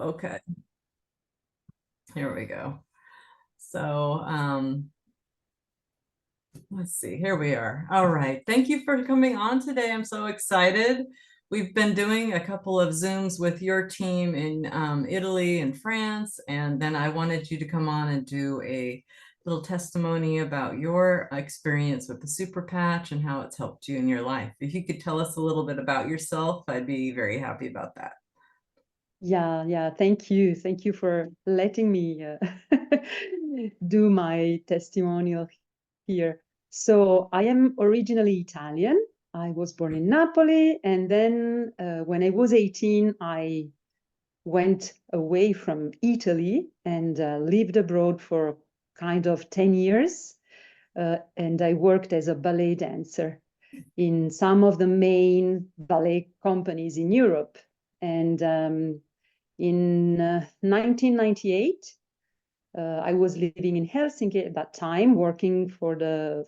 Okay, here we go. So, let's see, here we are. All right. Thank you for coming on today. I'm so excited. We've been doing a couple of Zooms with your team in Italy and France, and then I wanted you to come on and do a little testimony about your experience with the Super Patch and how it's helped you in your life. If you could tell us a little bit about yourself, I'd be very happy about that. Yeah. Thank you. Thank you for letting me do my testimonial here. So I am originally Italian. I was born in Napoli, and then when I was 18, I went away from Italy and lived abroad for kind of 10 years. And I worked as a ballet dancer in some of the main ballet companies in Europe. And in 1998, I was living in Helsinki at that time, working for the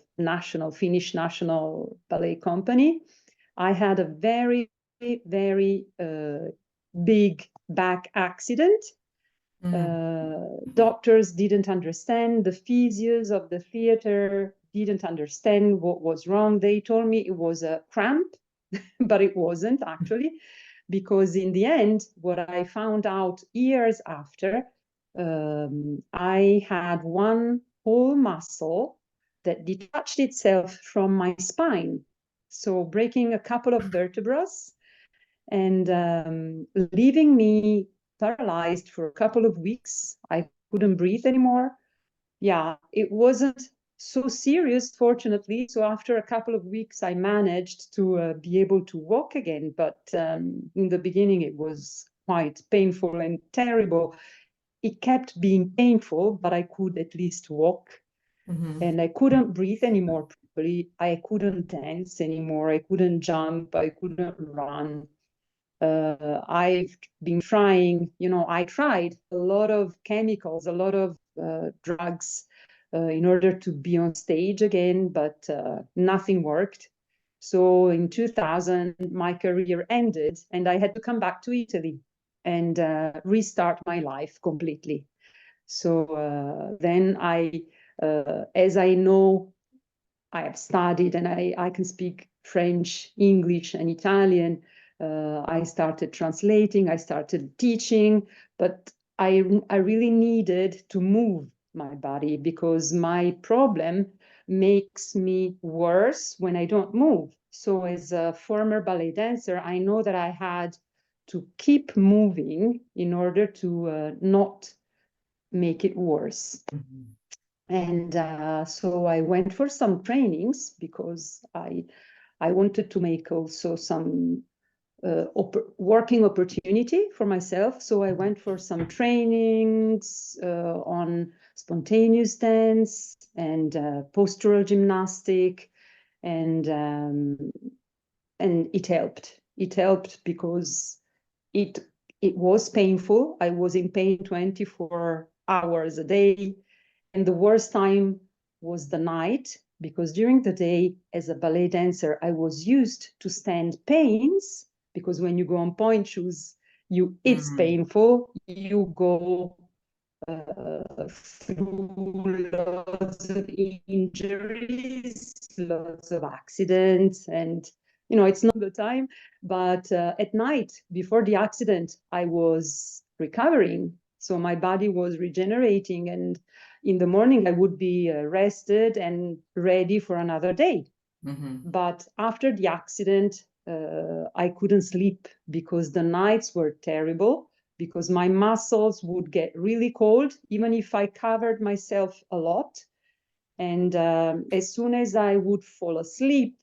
Finnish National Ballet Company. I had a very, very big back accident. Doctors didn't understand, the physios of the theater didn't understand what was wrong. They told me it was a cramp, but it wasn't actually, because in the end, what I found out years after, I had one whole muscle that detached itself from my spine. So breaking a couple of vertebrae and leaving me paralyzed for a couple of weeks. I couldn't breathe anymore. Yeah, it wasn't so serious, fortunately. So after a couple of weeks, I managed to be able to walk again. But in the beginning, it was quite painful and terrible. It kept being painful, but I could at least walk. And I couldn't breathe anymore properly. I couldn't dance anymore. I couldn't jump. I couldn't run. I've been trying, I tried a lot of chemicals, a lot of drugs in order to be on stage again, but nothing worked. So in 2000, my career ended and I had to come back to Italy and restart my life completely. So then as I know, I have studied and I can speak French, English, and Italian. I started translating, I started teaching, but I really needed to move my body because my problem makes me worse when I don't move. So as a former ballet dancer, I know that I had to keep moving in order to not make it worse. And so I went for some trainings because I wanted to make also some working opportunity for myself. So I went for some trainings on spontaneous dance and postural gymnastic, and it helped. It helped because it was painful. I was in pain 24 hours a day. And the worst time was the night, because during the day, as a ballet dancer, I was used to stand pains, because when you go on point shoes, it's painful. You go through lots of injuries, lots of accidents, and it's not the time. But at night, before the accident, I was recovering. So my body was regenerating, and in the morning, I would be rested and ready for another day. But after the accident, I couldn't sleep because the nights were terrible, because my muscles would get really cold, even if I covered myself a lot. And as soon as I would fall asleep,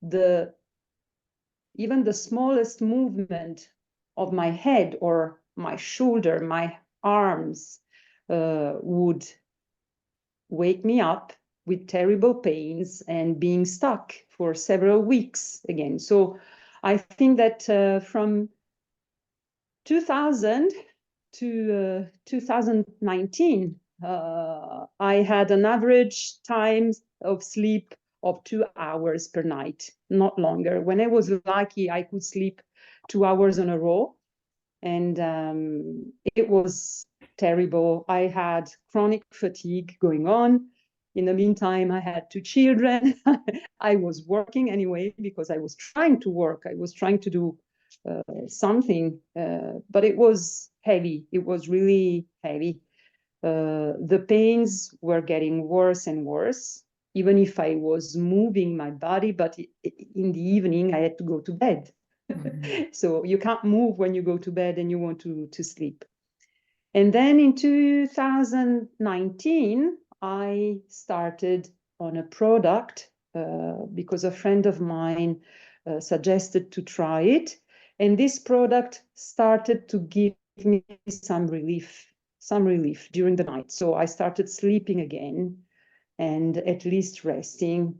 even the smallest movement of my head or my shoulder, my arms, would wake me up with terrible pains and being stuck for several weeks again. So I think that from 2000 to 2019, I had an average time of sleep of 2 hours per night, not longer. When I was lucky, I could sleep 2 hours in a row. And it was terrible. I had chronic fatigue going on. In the meantime, I had 2 children. I was working anyway because I was trying to work. I was trying to do something, but it was heavy. It was really heavy. The pains were getting worse and worse, even if I was moving my body, but in the evening I had to go to bed. So you can't move when you go to bed and you want to sleep. And then in 2019, I started on a product because a friend of mine suggested to try it. And this product started to give me some relief during the night. So I started sleeping again and at least resting.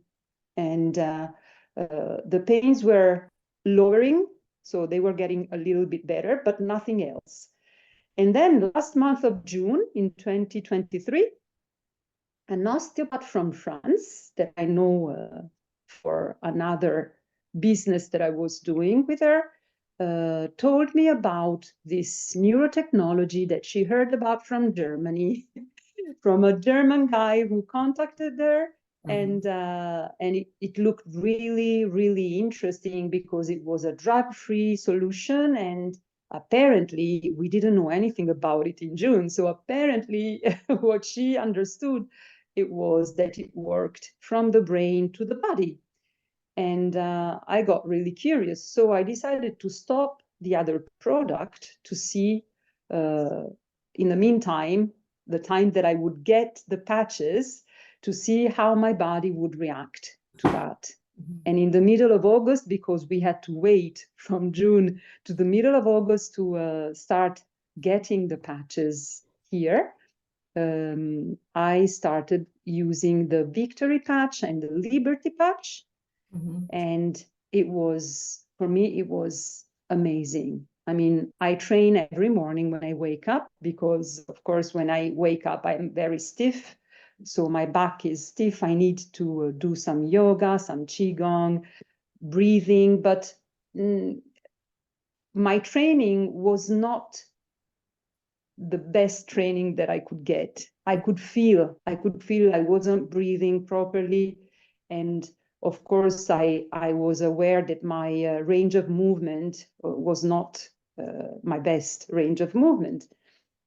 And the pains were lowering, so they were getting a little bit better, but nothing else. And then last month of June in 2023, an osteopath from France that I know for another business that I was doing with her told me about this neurotechnology that she heard about from Germany, from a German guy who contacted her. And it looked really, really interesting because it was a drug-free solution, and apparently we didn't know anything about it in June. So apparently what she understood, it was that it worked from the brain to the body. And I got really curious. So I decided to stop the other product to see, in the meantime, the time that I would get the patches, to see how my body would react to that. And in the middle of August, because we had to wait from June to the middle of August to start getting the patches here, I started using the Victory patch and the Liberty patch. And it was, for me, it was amazing. I mean, I train every morning when I wake up because, of course, when I wake up, I'm very stiff. So my back is stiff. I need to do some yoga, some qigong, breathing. But my training was not the best training that I could get. I could feel I wasn't breathing properly. And of course, I was aware that my range of movement was not my best range of movement.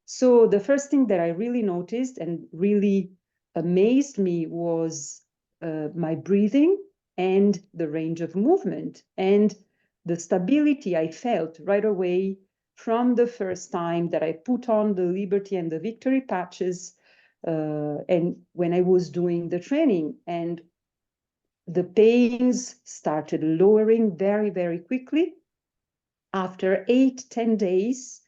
So the first thing that I really noticed and really amazed me was my breathing and the range of movement and the stability I felt right away from the first time that I put on the Liberty and the Victory patches, and when I was doing the training. And the pains started lowering very, very quickly. After 8-10 days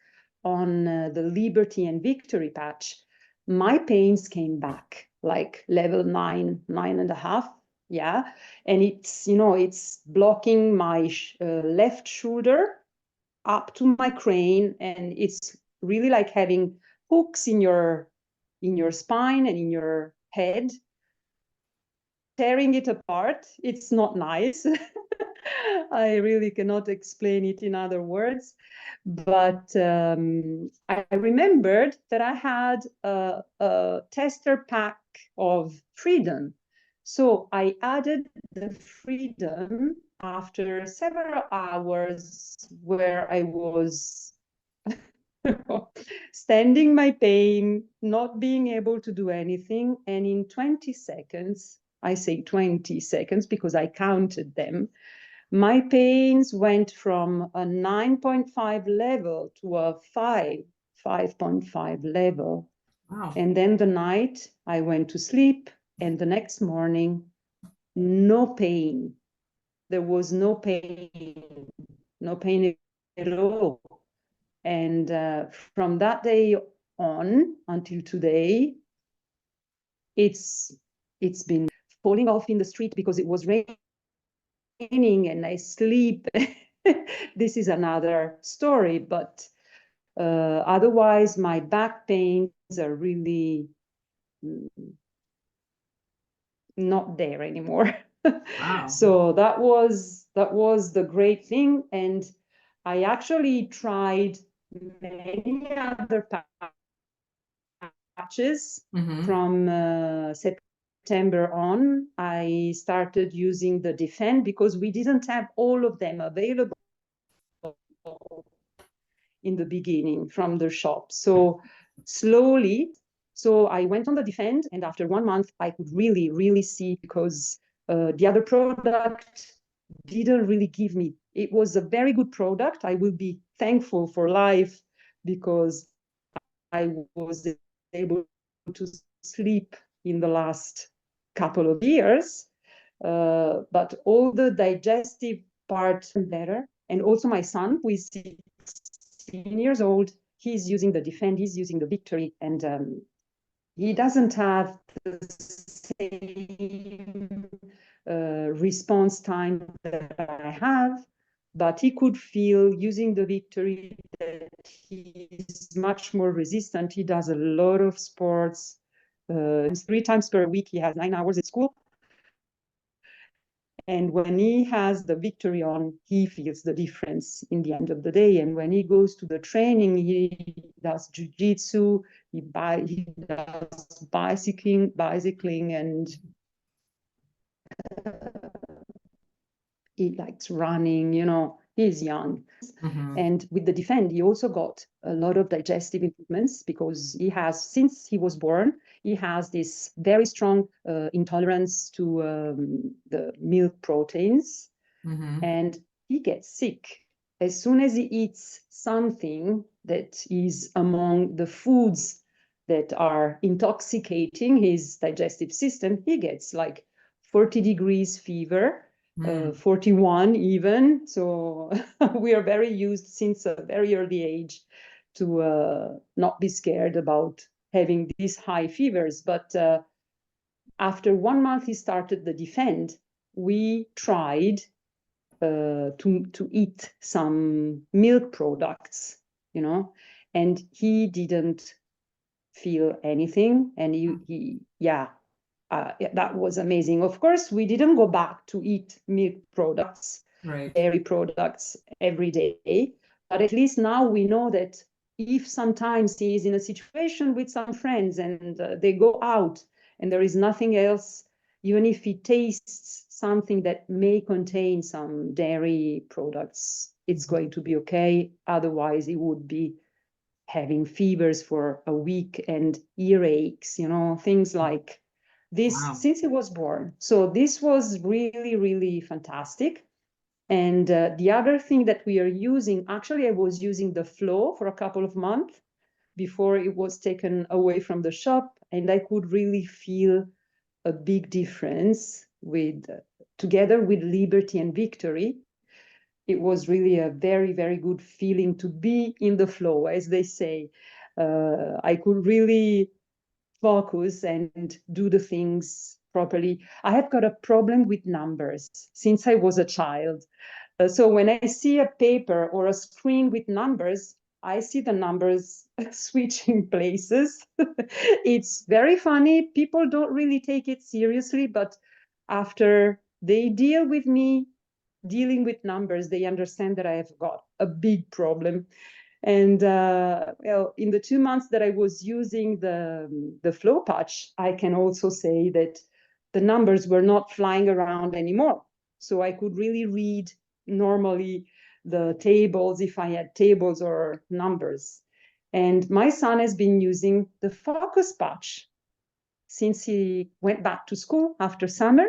on the Liberty and Victory patch, my pains came back, like level 9, 9.5. Yeah. And it's, you know, it's blocking my left shoulder up to my crane. And it's really like having hooks in your spine and in your head, tearing it apart. It's not nice. I really cannot explain it in other words. But I remembered that I had a tester pack of Freedom. So I added the Freedom after several hours where I was standing my pain, not being able to do anything. And in 20 seconds, I say 20 seconds because I counted them, my pains went from a 9.5 level to a 5.5 level. Wow. And then the night I went to sleep, and the next morning, no pain. There was no pain at all. And from that day on until today, it's been falling off in the street because it was raining and I sleep. This is another story, but otherwise my back pains are really not there anymore. Wow. So that was the great thing. And I actually tried many other patches. Mm-hmm. From September on, I started using the Defend because we didn't have all of them available in the beginning from the shop. So slowly, so I went on the Defend, and after 1 month, I could really, really see, because the other product didn't really give me. It was a very good product. I will be thankful for life because I was able to sleep in the last couple of years. But all the digestive part better. And also my son, who is 16 years old, he's using the Defend, he's using the Victory, and he doesn't have the same response time that I have, but he could feel using the Victory that he's much more resistant. He does a lot of sports. 3 times per week, he has 9 hours at school. And when he has the Victory on, he feels the difference in the end of the day. And when he goes to the training, he does jiu-jitsu, he does bicycling, and he likes running, you know, he's young. Mm-hmm. And with the Defend, he also got a lot of digestive improvements because he has, since he was born, he has this very strong intolerance to the milk proteins. Mm-hmm. And he gets sick. As soon as he eats something that is among the foods that are intoxicating his digestive system, he gets like 40 degrees fever. 41 even. So we are very used since a very early age to not be scared about having these high fevers. But after 1 month he started the Defend, we tried to eat some milk products, you know, and he didn't feel anything. And that was amazing. Of course, we didn't go back to eat milk products, Right. dairy products every day, but at least now we know that if sometimes he is in a situation with some friends and they go out and there is nothing else, even if he tastes something that may contain some dairy products, it's going to be okay. Otherwise, he would be having fevers for a week and earaches, you know, things like this. Wow. Since he was born. So this was really, really fantastic. And the other thing that we are using, actually, I was using the Flow for a couple of months before it was taken away from the shop, and I could really feel a big difference with together with Liberty and Victory. It was really a very, very good feeling to be in the flow, as they say. I could really focus and do the things properly. I have got a problem with numbers since I was a child. So when I see a paper or a screen with numbers, I see the numbers switching places. It's very funny. People don't really take it seriously, but after they deal with me dealing with numbers, they understand that I have got a big problem. And well, in the 2 months that I was using the Flow Patch, I can also say that the numbers were not flying around anymore. So I could really read normally the tables if I had tables or numbers. And my son has been using the Focus Patch since he went back to school after summer.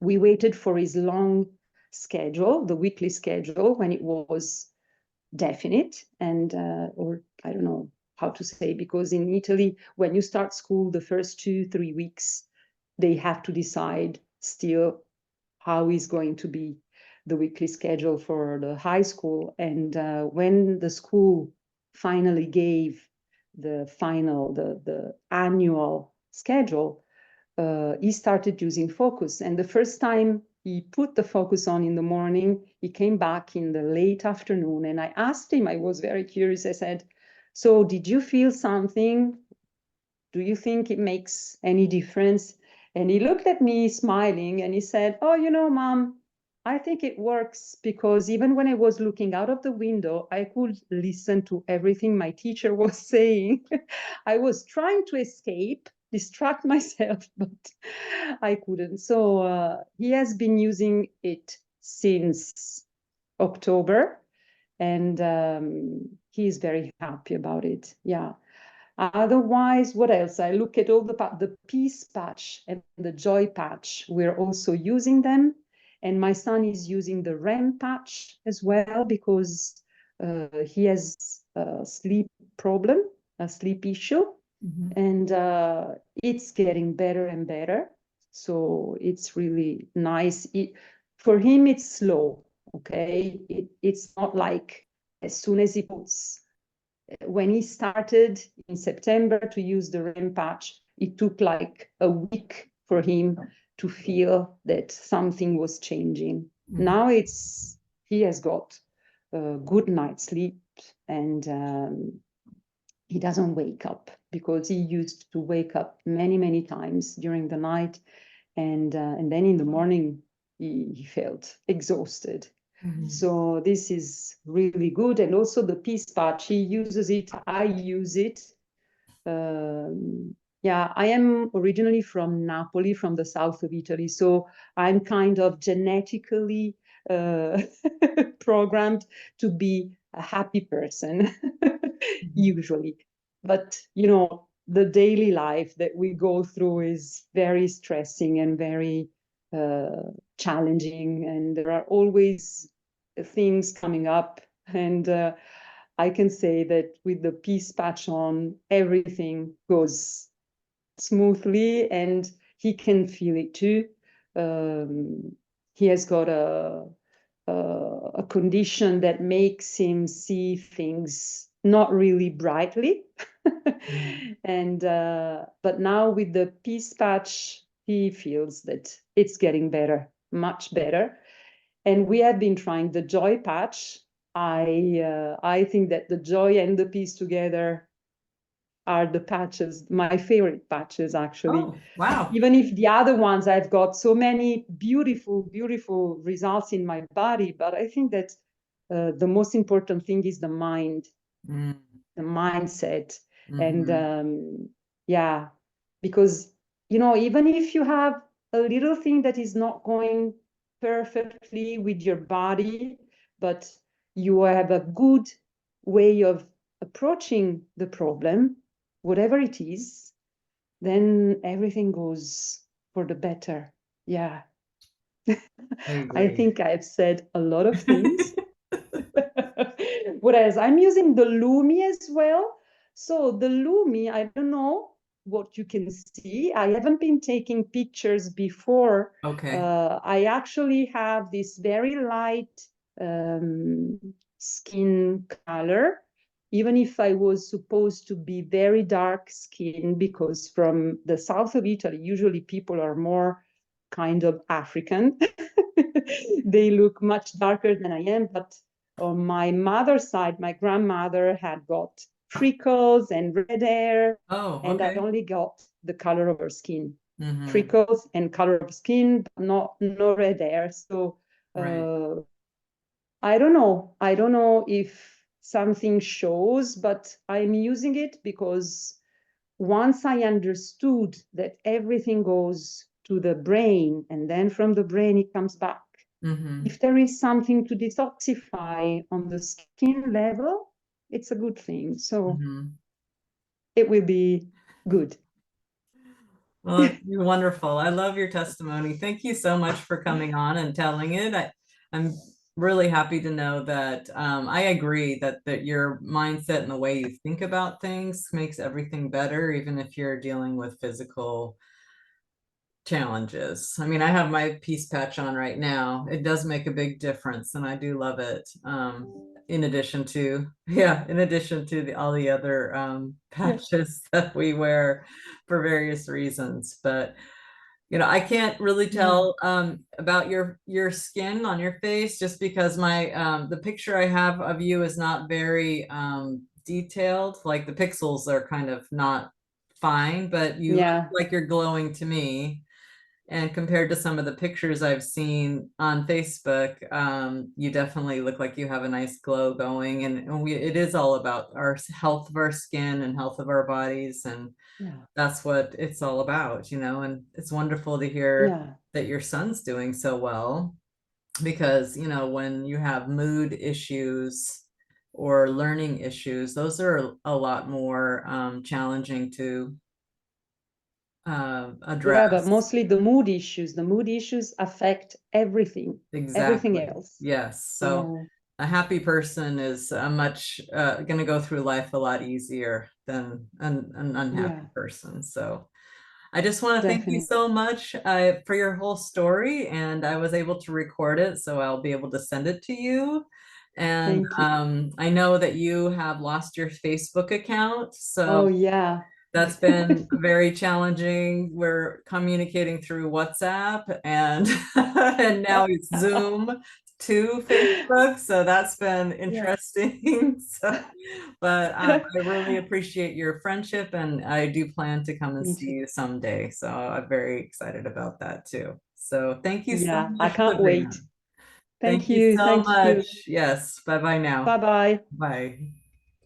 We waited for his long schedule, the weekly schedule, when it was definite, and or I don't know how to say, because in Italy, when you start school, the first 2-3 weeks, they have to decide still how is going to be the weekly schedule for the high school. And when the school finally gave the annual schedule, he started using Focus. And the first time he put the Focus on in the morning, he came back in the late afternoon. And I asked him, I was very curious. I said, so did you feel something? Do you think it makes any difference? And he looked at me smiling and he said, oh, you know, Mom, I think it works because even when I was looking out of the window, I could listen to everything my teacher was saying. I was trying to escape, distract myself, but I couldn't. So he has been using it since October, and he's very happy about it. Yeah. Otherwise, what else? I look at all the peace patch and the joy patch. We're also using them. And my son is using the REM patch as well because he has a sleep problem, a sleep issue. And it's getting better and better. So it's really nice. For him, it's slow, okay? It's not like as soon as he puts when he started in September to use the REM patch, it took like a week for him to feel that something was changing. Now he has got a good night's sleep, and he doesn't wake up because he used to wake up many times during the night, and then in the morning he felt exhausted. So this is really good. And also the peace patch, he uses it, I use it. Yeah, I am originally from Napoli, from the south of Italy. So I'm kind of genetically programmed to be a happy person, usually. But, you know, the daily life that we go through is very stressing and very challenging. And there are always things coming up, and I can say that with the peace patch on, everything goes smoothly, and he can feel it too. He has got a condition that makes him see things not really brightly. And but now with the peace patch, he feels that it's getting better, much better. And we have been trying the joy patch. I think that the joy and the peace together are the patches, my favorite patches, actually. Oh, wow. Even if the other ones, I've got so many beautiful results in my body, but I think that the most important thing is the mind, the mindset. And yeah, because, you know, even if you have a little thing that is not going perfectly with your body, but you have a good way of approaching the problem, whatever it is, then everything goes for the better. Yeah. I I agree. think I've said a lot of things. Whereas I'm using the Lumi as well. So the Lumi, I don't know what you can see. I haven't been taking pictures before. Okay. I actually have this very light skin color, even if I was supposed to be very dark skin, because from the south of Italy, usually people are more kind of African. They look much darker than I am, but on my mother's side, my grandmother had got freckles and red hair, Oh, and I okay. only got the color of her skin. Freckles and color of skin, but no red hair. So Right. I don't know. I don't know if something shows, but I'm using it because once I understood that everything goes to the brain and then from the brain it comes back. If there is something to detoxify on the skin level, it's a good thing. So it will be good. Well, you're wonderful. I love your testimony. Thank you so much for coming on and telling it. I'm really happy to know that I agree that your mindset and the way you think about things makes everything better, even if you're dealing with physical challenges. I mean, I have my peace patch on right now. It does make a big difference, and I do love it. In addition to, yeah, in addition to all the other patches that we wear for various reasons. But you know, I can't really tell about your skin on your face just because my the picture I have of you is not very detailed. Like the pixels are kind of not fine, but you look Yeah. like you're glowing to me. And compared to some of the pictures I've seen on Facebook, you definitely look like you have a nice glow going. And it is all about our health of our skin and health of our bodies. And Yeah. that's what it's all about, and it's wonderful to hear Yeah. that your son's doing so well, because, when you have mood issues or learning issues, those are a lot more challenging to Yeah, but address. mostly the mood issues. The mood issues affect everything Exactly. else. Yes. So Yeah. a happy person is a much going to go through life a lot easier than an unhappy Yeah, person. So I just want to thank you definitely. so much for your whole story, and I was able to record it, so I'll be able to send it to you. And Thank you. I know that you have lost your Facebook account, Oh, so yeah. that's been very challenging. We're communicating through WhatsApp and and now it's Zoom to Facebook. So that's been Yeah. interesting. But I really appreciate your friendship, and I do plan to come and Me see too. you someday. So I'm very excited about that too. So thank you so Yeah, I much, can't Sabrina. wait. Thank Thank you you. so Thank you. much. Yes. Bye bye now. Bye bye. Bye.